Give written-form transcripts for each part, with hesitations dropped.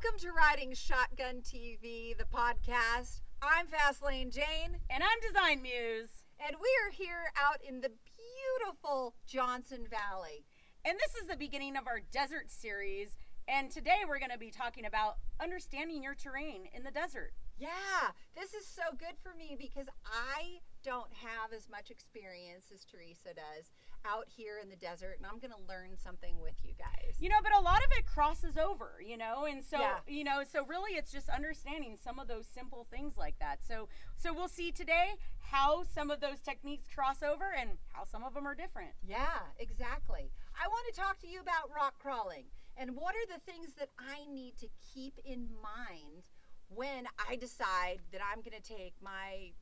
Welcome to Riding Shotgun TV, the podcast. I'm Fastlane Jane. And I'm Design Muse. And we are here out in the beautiful Johnson Valley. And this is the beginning of our desert series. And today we're going to be talking about understanding your terrain in the desert. Yeah, this is so good for me because I don't have as much experience as Teresa does out here in the desert, and I'm going to learn something with you guys. You know, but a lot of it crosses over, and so, Yeah. So really it's just understanding some of those simple things like that. So we'll see today how some of those techniques cross over and how some of them are different. Yeah, exactly. I want to talk to you about rock crawling and what are the things that I need to keep in mind when I decide that I'm going to take my,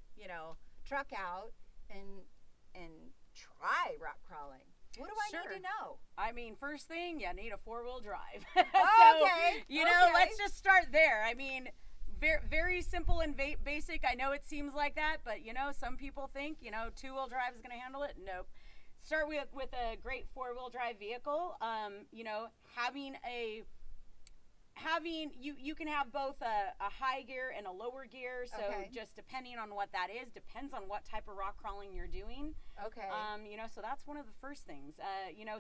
truck out and try rock crawling. What do I need to know? I mean, first thing, you need a four-wheel drive. Okay. Let's just start there. I mean, very, very simple and basic. I know it seems like that, but, some people think, two-wheel drive is going to handle it. Nope. Start with a great four-wheel drive vehicle. You can have both a high gear and a lower gear, so just depending on what that is, depends on what type of rock crawling you're doing. Okay. So that's one of the first things.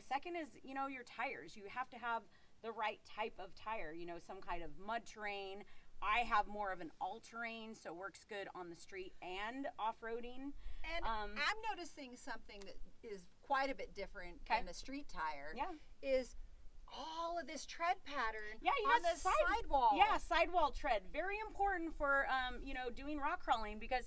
Second is, your tires. You have to have the right type of tire, some kind of mud terrain. I have more of an all-terrain, so works good on the street and off-roading. And I'm noticing something that is quite a bit different than a street tire. Yeah. Is all of this tread pattern on the sidewall. Yeah, sidewall tread. Very important for, doing rock crawling because,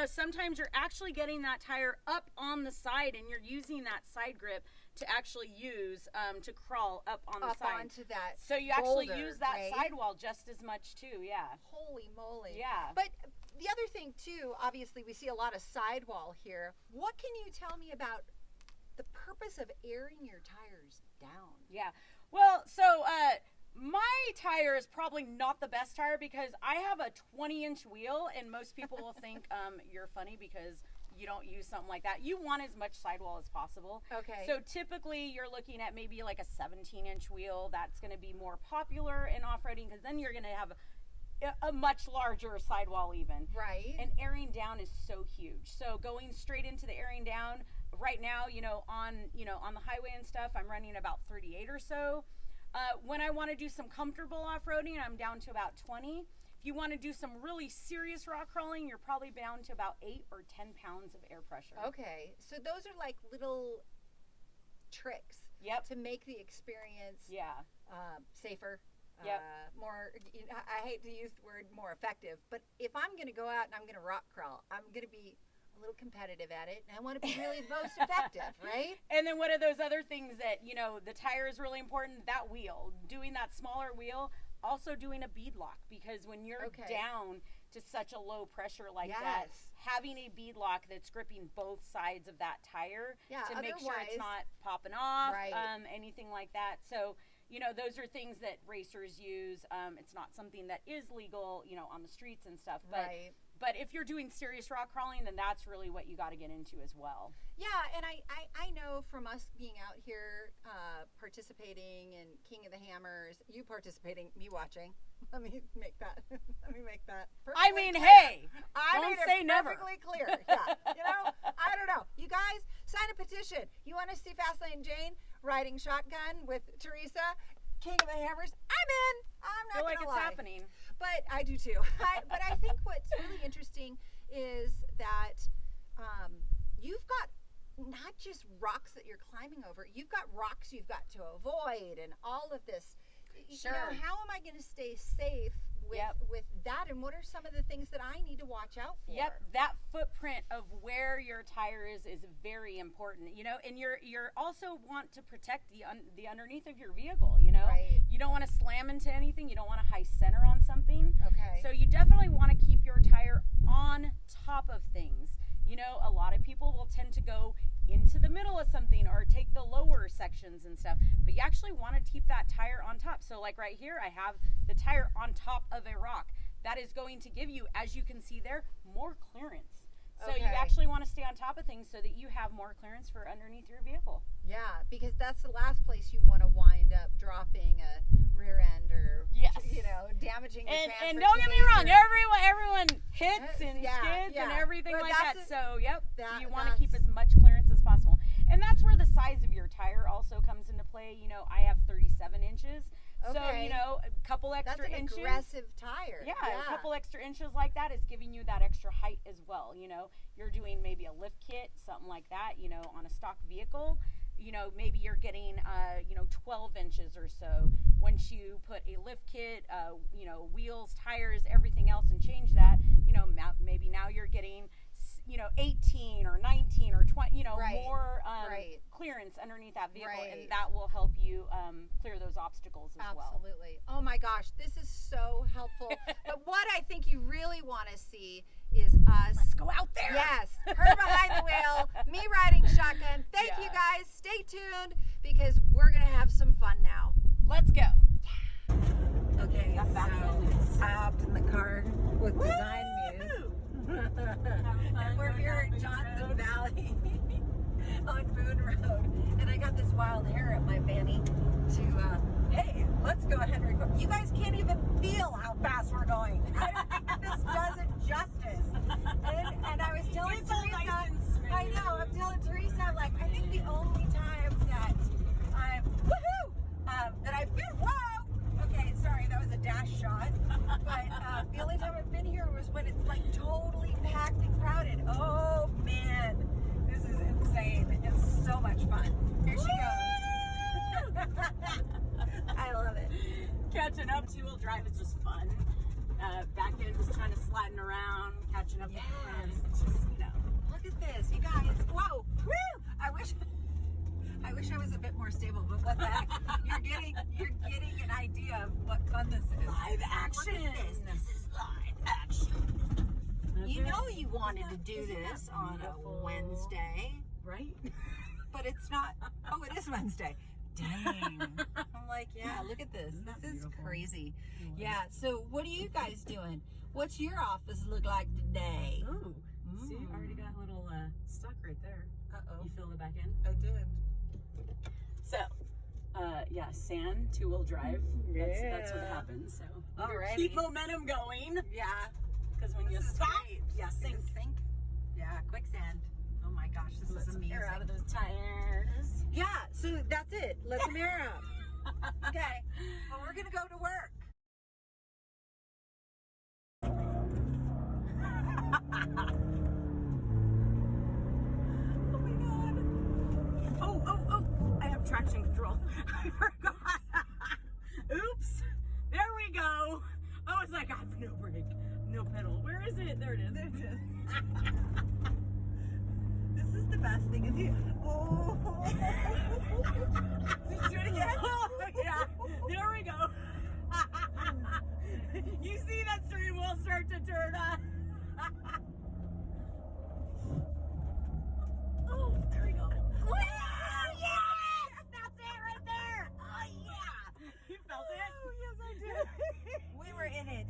sometimes you're actually getting that tire up on the side and you're using that side grip to actually use to crawl up on the side. Up onto that So you boulder, actually use that right? sidewall just as much too, yeah. Holy moly. Yeah. But the other thing too, obviously we see a lot of sidewall here. What can you tell me about the purpose of airing your tires down? Yeah. Well, so my tire is probably not the best tire because I have a 20-inch wheel, and most people will think you're funny because you don't use something like that. You want as much sidewall as possible. Okay. So typically you're looking at maybe like a 17-inch wheel. That's going to be more popular in off-roading because then you're going to have a much larger sidewall even. Right. And airing down is so huge. So going straight into the airing down, right now, on the highway and stuff, I'm running about 38 or so. When I want to do some comfortable off-roading, I'm down to about 20. If you want to do some really serious rock crawling, you're probably down to about 8 or 10 pounds of air pressure. Okay. So those are like little tricks to make the experience safer. More, I hate to use the word more effective, but if I'm going to go out and I'm going to rock crawl, I'm going to be a little competitive at it, and I want to be really most effective, right? And then one of those other things that, the tire is really important, that wheel, doing that smaller wheel, also doing a bead lock, because when you're down to such a low pressure like that, having a bead lock that's gripping both sides of that tire to make sure it's not popping off, anything like that. So, those are things that racers use. It's not something that is legal, on the streets and stuff. But if you're doing serious rock crawling, then that's really what you got to get into as well. Yeah, and I know from us being out here participating in King of the Hammers, you participating, me watching. Let me make that. I mean, clear. hey, I don't made say it never. Perfectly clear. Yeah, I don't know. You guys, sign a petition. You want to see Fastlane Jane riding shotgun with Teresa, King of the Hammers? I'm in. I'm not going to lie. It's happening. But I do too. But I think what's really interesting is that you've got not just rocks that you're climbing over. You've got rocks you've got to avoid and all of this. Sure. How am I going to stay safe with that? And what are some of the things that I need to watch out for? Yep, that footprint of where your tire is very important. And you're also want to protect the underneath of your vehicle. Right. You don't want to slam into anything. You don't want to high center on something. Okay. So you definitely want to keep your tire on top of things. A lot of people will tend to go into the middle of something or take the lower sections and stuff, but you actually want to keep that tire on top. So like right here, I have the tire on top of a rock. That is going to give you, as you can see there, more clearance. So you actually want to stay on top of things so that you have more clearance for underneath your vehicle. Yeah, because that's the last place you want to wind up dropping a rear end or, damaging the transfer and don't get me wrong, everyone hits and skids and everything like that. So you want to keep as much clearance as possible. And that's where the size of your tire also comes into play. You know, I have 37 inches. Okay. So, you know, a couple extra inches. That's an aggressive tire. Yeah, a couple extra inches like that is giving you that extra height as well. You know, you're doing maybe a lift kit, something like that, you know, on a stock vehicle. You know, maybe you're getting, 12 inches or so. Once you put a lift kit, wheels, tires, everything else, and change that, you know, maybe now you're getting, 18 or 19 or 20, more clearance underneath that vehicle, and that will help you clear those obstacles as well. Absolutely. Oh my gosh, this is so helpful. But what I think you really want to see is us. Let's go out there. Yes. Her behind the wheel, me riding shotgun. Thank you guys. Stay tuned because we're going to have some fun now. Let's go. Okay, so I hopped in the car with Design Muse. And we're here at Johnson Valley on Boone Road. And I got this wild hair up my fanny to, hey, let's go ahead and record. You guys can't even feel how fast we're going. This does it justice. And I was telling Teresa, I know, I'm telling Teresa, I'm like, I think the only time that I'm, that I feel, okay, sorry, that was a dash shot. But the only time I've been here was when it's like totally packed and crowded. Oh man, this is insane. It's so much fun. Here she goes. I love it. Catching up, two-wheel drive is just fun. Back end was trying to sliding around, catching up with friends. It's just, Look at this, you guys. Whoa, woo! I wish I was a bit more stable, but what the heck? You're getting an idea of what fun this is. Live action. Look at this. This is live action. Okay. You know you wanted to do this on a Wednesday, right? But it's not. Oh, it is Wednesday. Dang. I'm like, yeah, look at this. This is crazy. Yeah, so what are you guys doing? What's your office look like today? Ooh. See, I already got a little stuck right there. Uh-oh. You feel the back end? I did. So, sand, two-wheel drive. That's what happens. So, keep momentum going. Yeah. Because when you stop, sink. Yeah, quicksand. Oh my gosh, this is amazing. Air out of those tires. Yeah, so that's it. Let some air out. Okay, well, we're gonna go to work. Oh my god. Oh, I have traction control. I forgot. Oops. There we go. I was like, I have no brake, no pedal. Where is it? There it is. There it is. This is the best thing to do. Oh. Do it again. Oh, yeah. There we go. You see that steering wheel start to turn on. Oh, there we go. Woo! Yes! That's it right there. Oh, yeah. You felt it? Oh, yes, I did. We were in it.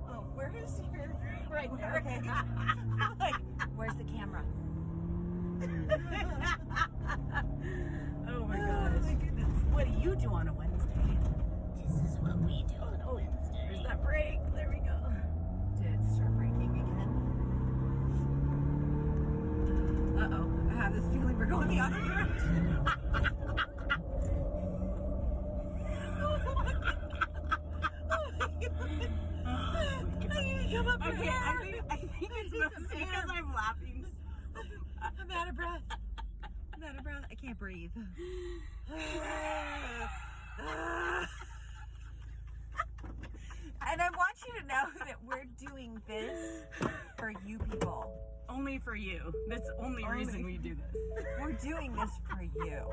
Oh, where is your... Right there. Okay. Like, where's the camera? Oh my gosh. My goodness. What do you do on a Wednesday? This is what we do on a Wednesday. There's that brake. There we go. Did it start braking again? Uh-oh. I have this feeling we're going the other direction. Come up okay, here. I think it's mostly because I'm laughing. I'm out of breath. I can't breathe. And I want you to know that we're doing this for you people. Only for you. That's the only reason we do this. We're doing this for you.